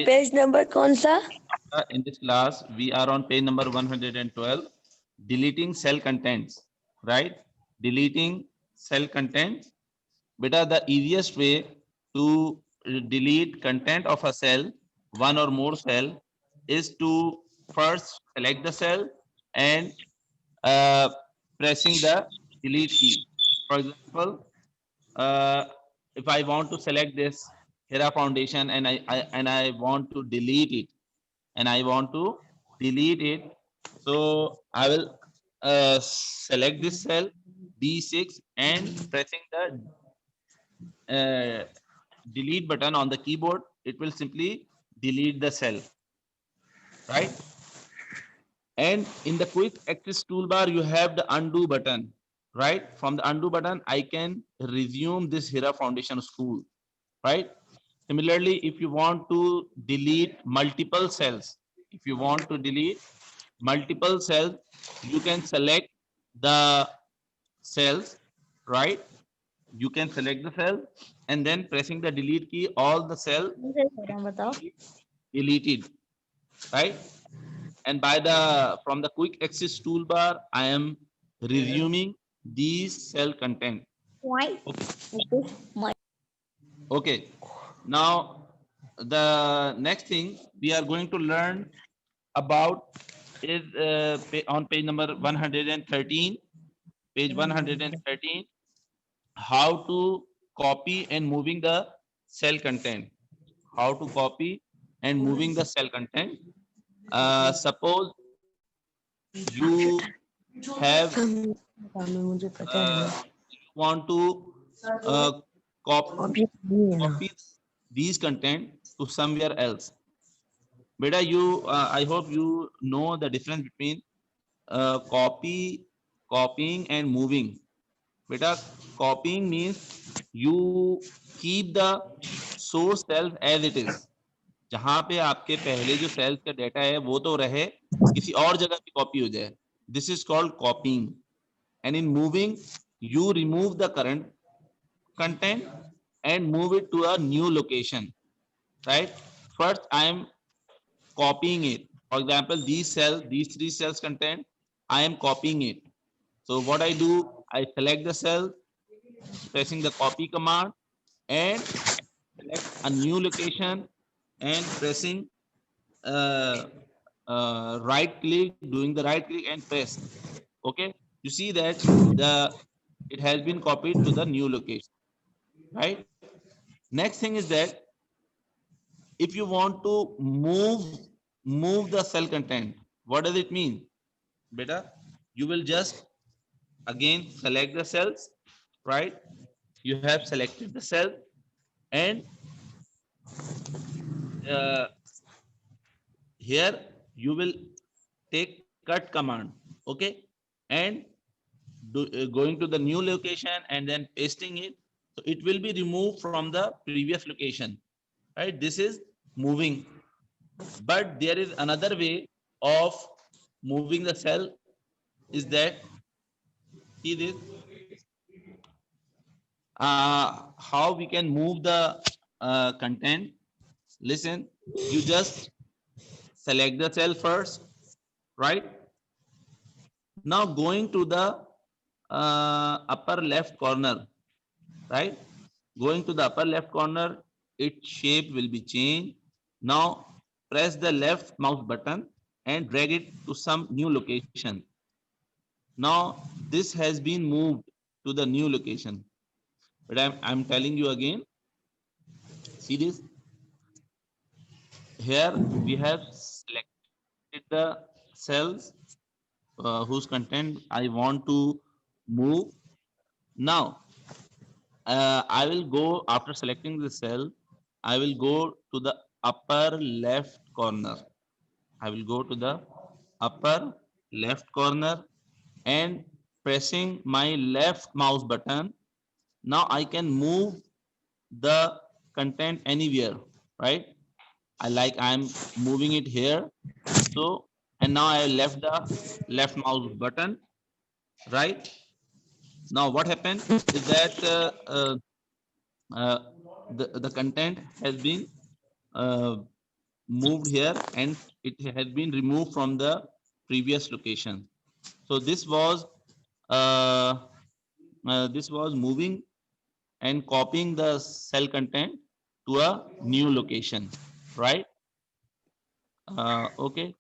Page number कौन सा? In this class, we are on page number 112, deleting cell contents, right? Deleting cell contents. Beta, the easiest way to delete content of a cell, one or more cell, is to first select the cell and uh, pressing the delete key. For example, uh, if I want to select this Hera Foundation and I want to delete it, and I want to delete it. So I will select this cell B6 and pressing the delete button on the keyboard. It will simply delete the cell, right? And in the quick access toolbar, you have the undo button, right? From the undo button, I can resume this Hera Foundation School, right? Similarly, if you want to delete multiple cells, if you want to delete multiple cells, you can select the cells, right? You can select the cell and then pressing the delete key, all the cell deleted, right? And by the from the quick access toolbar, I am resuming these cell content. Why? Okay. Now the next thing we are going to learn about is on page number 113, page 113, how to copy and moving the cell content, how to copy and moving the cell content. Suppose you have you want to uh, copy these content to somewhere else. Beta, I hope you know the difference between copying and moving. Beta, copying means you keep the source self as it is. जहां पे आपके पहले जो sales का data है वो तो रहे, किसी और जगह पे कॉपी हो जाए. This is called copying. And in moving, you remove the current content and move it to a new location, right? First, I am copying it. For example, these three cells content, I am copying it. So what I do, I select the cell, pressing the copy command and select a new location and pressing right click, doing the right click and press. Okay, you see that it has been copied to the new location, right? Next thing is that if you want to move the cell content, what does it mean? Beta, you will just again select the cells, right? You have selected the cell and uh, here you will take cut command, okay, and going to the new location and then pasting it, so it will be removed from the previous location, right? This is moving. But there is another way of moving the cell, is that, see this, how we can move the content. Listen, you just select the cell first, right? Now going to the upper left corner, right? Going to the upper left corner, its shape will be changed. Now press the left mouse button and drag it to some new location. Now this has been moved to the new location. But I'm telling you again, see this, here we have selected the cells whose content I want to move. Now I will go, after selecting the cell, I will go to the upper left corner. I will go to the upper left corner and pressing my left mouse button. Now I can move the content anywhere, right? I'm moving it here. So, and now I left the left mouse button, right? Now what happened is that uh, the content has been moved here and it has been removed from the previous location. So this was moving and copying the cell content to a new location, right? Okay.